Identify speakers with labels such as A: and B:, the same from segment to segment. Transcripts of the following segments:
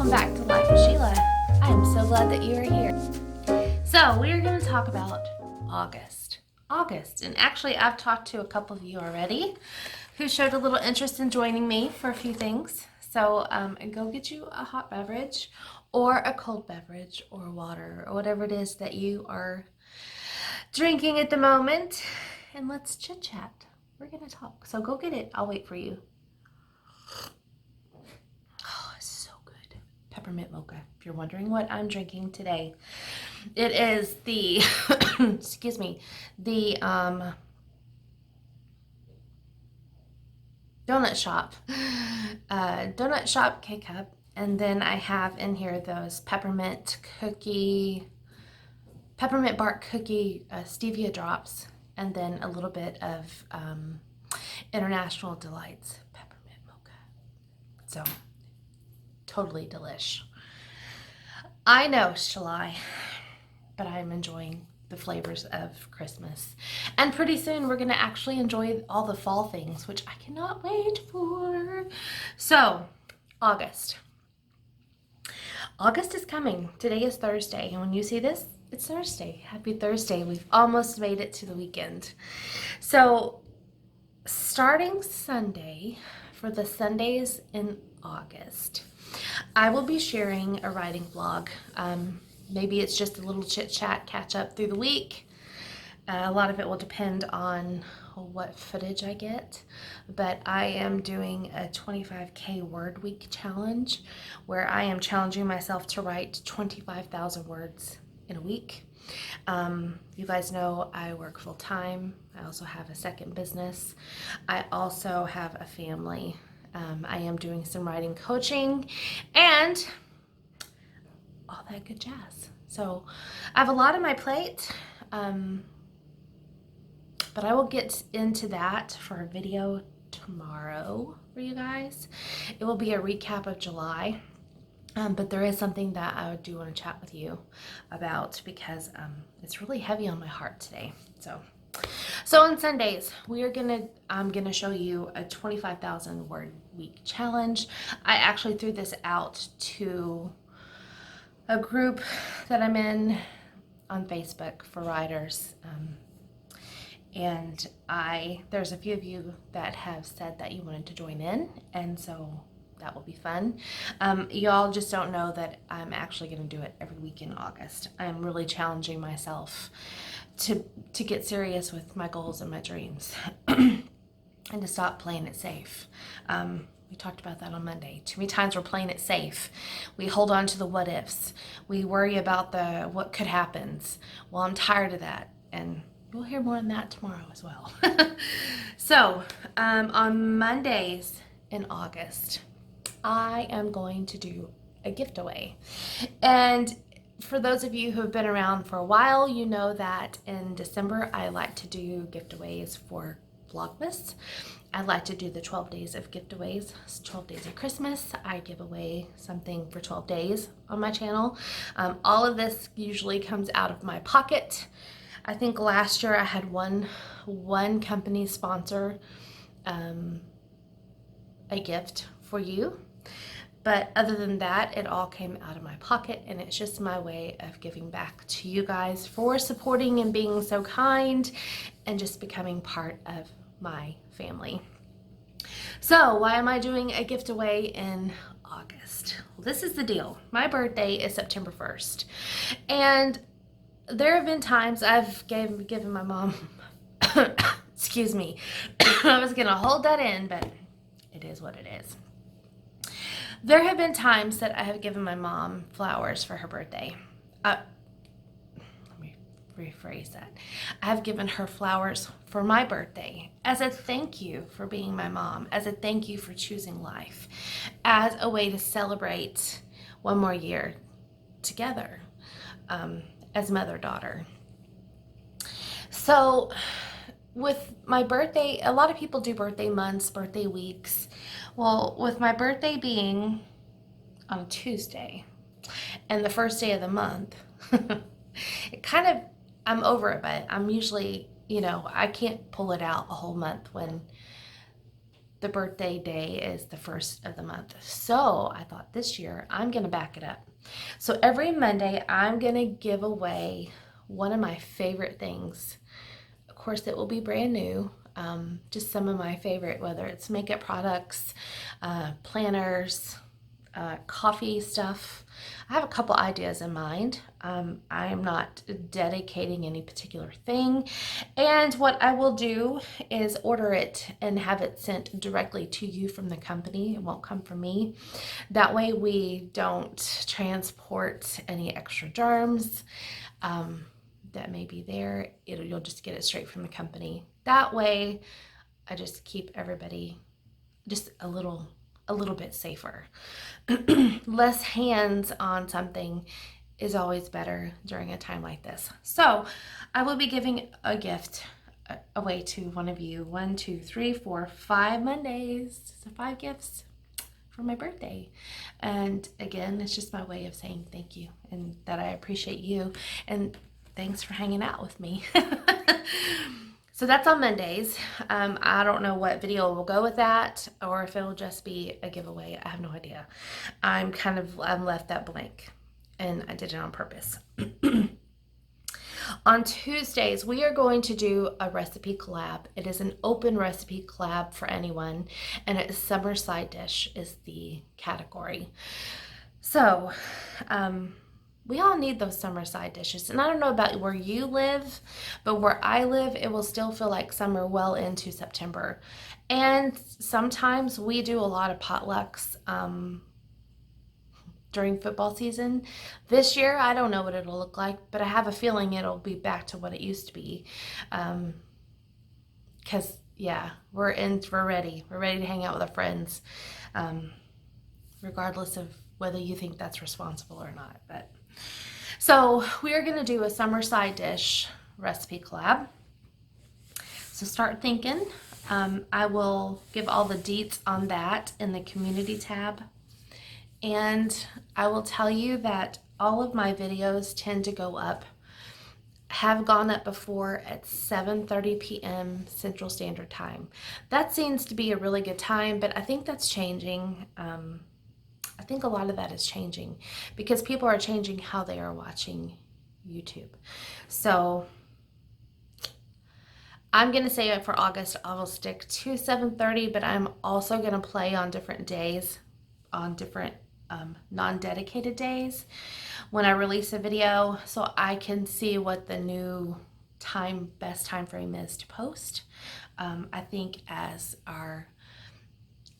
A: welcome back to Life with Sheila. I am so glad that you are here. So we are going to talk about August, and actually I've talked to a couple of you already who showed a little interest in joining me for a few things. So go get you a hot beverage or a cold beverage or water or whatever it is that you are drinking at the moment, and let's chit chat. We're going to talk. So go get it. I'll wait for you. Oh, it's so good. Peppermint mocha. If you're wondering what I'm drinking today, it is the, excuse me, the Donut Shop K-Cup. And then I have in here those peppermint bark cookie stevia drops, and then a little bit of International Delights peppermint mocha. So totally delish. I know it's July, but I'm enjoying the flavors of Christmas. And pretty soon we're gonna actually enjoy all the fall things, which I cannot wait for. So, August is coming. Today is Thursday, and when you see this, it's Thursday. Happy Thursday. We've almost made it to the weekend. So, starting Sunday, for the Sundays in August, I will be sharing a writing vlog. Maybe it's just a little chit chat, catch up through the week. A lot of it will depend on what footage I get, but I am doing a 25K word week challenge where I am challenging myself to write 25,000 words in a week. You guys know I work full time. I also have a second business. I also have a family. I am doing some writing coaching and all that good jazz. So I have a lot on my plate, but I will get into that for a video tomorrow for you guys. It will be a recap of July, but there is something that I do want to chat with you about because it's really heavy on my heart today. So on Sundays, I'm gonna show you a 25,000 word week challenge. I actually threw this out to a group that I'm in on Facebook for writers. And there's a few of you that have said that you wanted to join in, and so that will be fun. Y'all just don't know that I'm actually going to do it every week in August. I'm really challenging myself to get serious with my goals and my dreams and to stop playing it safe. We talked about that on Monday. Too many times we're playing it safe. We hold on to the what ifs. We worry about the what could happens. Well, I'm tired of that, and we'll hear more on that tomorrow as well. So, on Mondays in August, I am going to do a giftaway. And for those of you who have been around for a while, you know that in December, I like to do giftways for Vlogmas. I like to do the 12 days of giftways. It's 12 days of Christmas. I give away something for 12 days on my channel. All of this usually comes out of my pocket. I think last year I had one company sponsor a gift for you. But other than that, it all came out of my pocket, and it's just my way of giving back to you guys for supporting and being so kind and just becoming part of my family. So why am I doing a giveaway in August? Well, this is the deal. My birthday is September 1st, and there have been times I've given my mom, excuse me, I was gonna hold that in, but it is what it is. There have been times that I have given my mom flowers for her birthday. Let me rephrase that. I have given her flowers for my birthday as a thank you for being my mom, as a thank you for choosing life, as a way to celebrate one more year together as mother-daughter. So with my birthday, a lot of people do birthday months, birthday weeks. Well, with my birthday being on a Tuesday and the first day of the month, I'm over it, but I'm usually, I can't pull it out a whole month when the birthday day is the first of the month. So I thought this year I'm going to back it up. So every Monday I'm going to give away one of my favorite things. Of course, it will be brand new. Just some of my favorite, whether it's makeup products, planners, coffee stuff. I have a couple ideas in mind. I am not dedicating any particular thing. And what I will do is order it and have it sent directly to you from the company. It won't come from me. That way we don't transport any extra germs that may be there. You'll just get it straight from the company. That way I just keep everybody just a little bit safer. Less hands on something is always better during a time like this. So I will be giving a gift away to one of you. 1, 2, 3, 4, 5 Mondays. So 5 gifts for my birthday. And again, it's just my way of saying thank you and that I appreciate you. And thanks for hanging out with me. So that's on Mondays. I don't know what video will go with that or if it'll just be a giveaway. I have no idea. I'm left that blank and I did it on purpose. On Tuesdays, we are going to do a recipe collab. It is an open recipe collab for anyone, and it's summer side dish is the category. So, we all need those summer side dishes. And I don't know about where you live, but where I live, it will still feel like summer well into September. And sometimes we do a lot of potlucks during football season. This year, I don't know what it'll look like, but I have a feeling it'll be back to what it used to be. Because, yeah, we're ready. We're ready to hang out with our friends, regardless of whether you think that's responsible or not. But so we are going to do a summer side dish recipe collab. So start thinking. I will give all the deets on that in the community tab. And I will tell you that all of my videos tend to go up, have gone up before at 7:30 p.m. Central Standard Time. That seems to be a really good time, but I think that's changing. I think a lot of that is changing because people are changing how they are watching YouTube. So I'm going to say it for August, I will stick to 7:30, but I'm also going to play on different days, on different non-dedicated days when I release a video, so I can see what the new best time frame is to post. I think as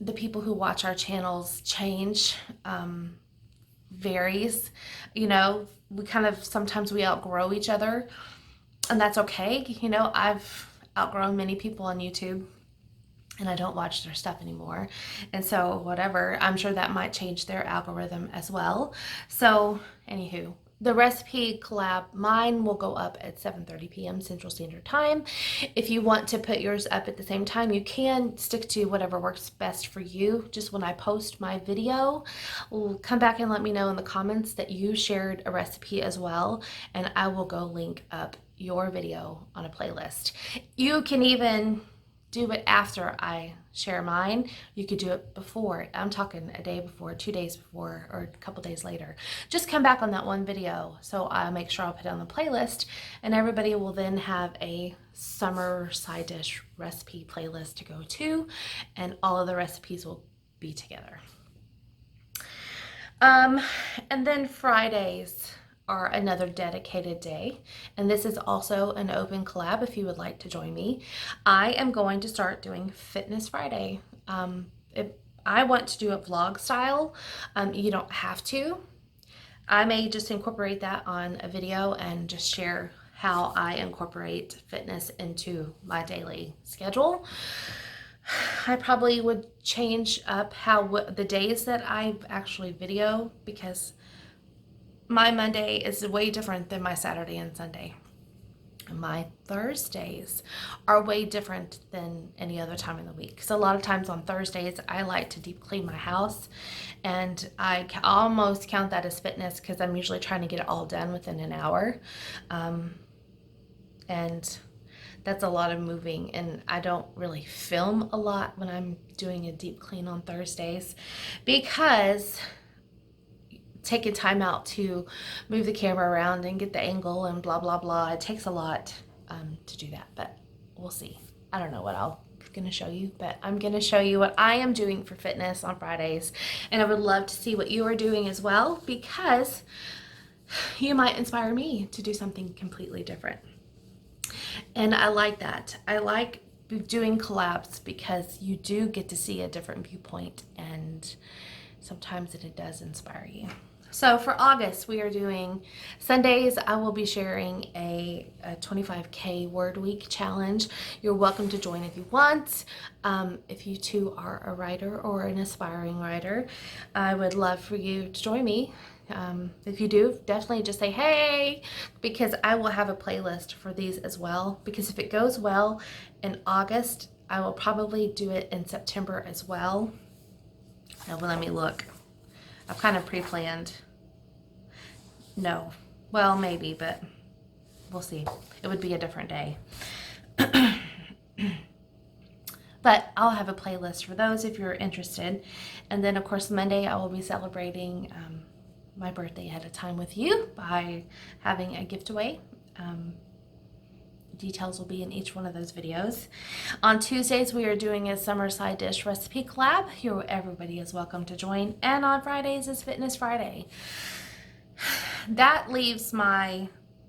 A: the people who watch our channels change, varies, we sometimes we outgrow each other, and that's okay. I've outgrown many people on YouTube and I don't watch their stuff anymore. And so whatever, I'm sure that might change their algorithm as well. So anywho, the recipe collab, mine will go up at 7:30 p.m. Central Standard Time. If you want to put yours up at the same time, you can stick to whatever works best for you. Just when I post my video, come back and let me know in the comments that you shared a recipe as well, and I will go link up your video on a playlist. You can even do it after I share mine. You could do it before. I'm talking a day before, 2 days before, or a couple days later. Just come back on that one video so I'll make sure I'll put it on the playlist, and everybody will then have a summer side dish recipe playlist to go to, and all of the recipes will be together. And then Fridays are another dedicated day, and this is also an open collab if you would like to join me. I am going to start doing Fitness Friday. I want to do it vlog style. You don't have to. I may just incorporate that on a video and just share how I incorporate fitness into my daily schedule. I probably would change up the days that I actually video, because my Monday is way different than my Saturday and Sunday. My Thursdays are way different than any other time in the week. So a lot of times on Thursdays, I like to deep clean my house, and I almost count that as fitness because I'm usually trying to get it all done within an hour. And that's a lot of moving, and I don't really film a lot when I'm doing a deep clean on Thursdays, because taking time out to move the camera around and get the angle and blah blah blah, it takes a lot to do that. But we'll see. I don't know what I'm gonna show you, but I'm gonna show you what I am doing for fitness on Fridays, and I would love to see what you are doing as well, because you might inspire me to do something completely different. And I like that. I like doing collabs because you do get to see a different viewpoint, and sometimes it does inspire you. So for August, we are doing Sundays. I will be sharing a 25K word week challenge. You're welcome to join if you want. If you too are a writer or an aspiring writer, I would love for you to join me. If you do, definitely just say hey, because I will have a playlist for these as well. Because if it goes well in August, I will probably do it in September as well. Now, let me look. I've kind of pre-planned. No. Well, maybe, but we'll see. It would be a different day. But I'll have a playlist for those if you're interested. And then, of course, Monday I will be celebrating my birthday ahead of time with you by having a giftaway. Details will be in each one of those videos. On Tuesdays, we are doing a summer side dish recipe collab. Everybody is welcome to join. And on Fridays is Fitness Friday. That leaves my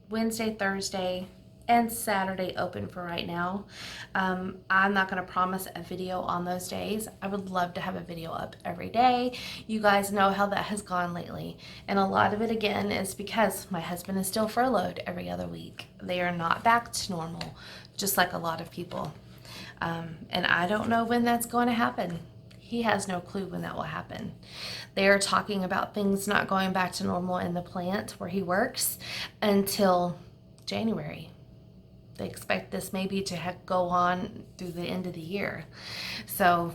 A: Wednesday, Thursday, and Saturday open for right now. I'm not going to promise a video on those days. I would love to have a video up every day. You guys know how that has gone lately. And a lot of it, again, is because my husband is still furloughed every other week. They are not back to normal, just like a lot of people. And I don't know when that's going to happen. He has no clue when that will happen. They are talking about things not going back to normal in the plant where he works until January. They expect this maybe to go on through the end of the year. So,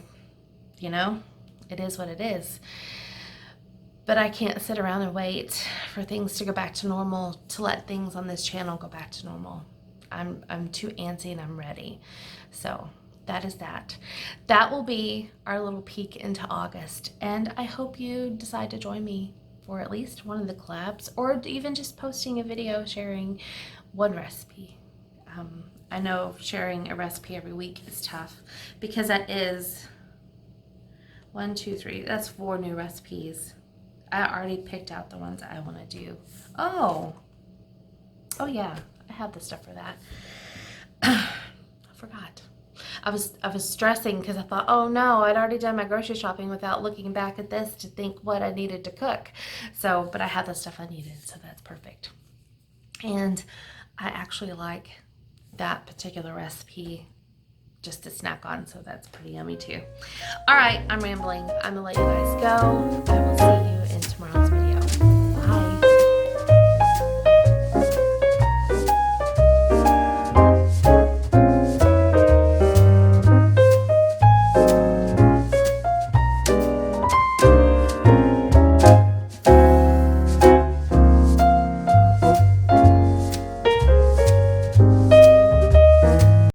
A: you know, it is what it is. But I can't sit around and wait for things to go back to normal to let things on this channel go back to normal. I'm too antsy and I'm ready. So that is that. That will be our little peek into August. And I hope you decide to join me for at least one of the collabs, or even just posting a video sharing one recipe. I know sharing a recipe every week is tough, because that is 1, 2, 3, that's 4 new recipes. I already picked out the ones I want to do. Oh yeah, I have the stuff for that. I forgot. I was stressing because I thought, oh no, I'd already done my grocery shopping without looking back at this to think what I needed to cook. So, but I had the stuff I needed, so that's perfect. And I actually like that particular recipe just to snack on, so that's pretty yummy too. All right, I'm rambling. I'm gonna let you guys go.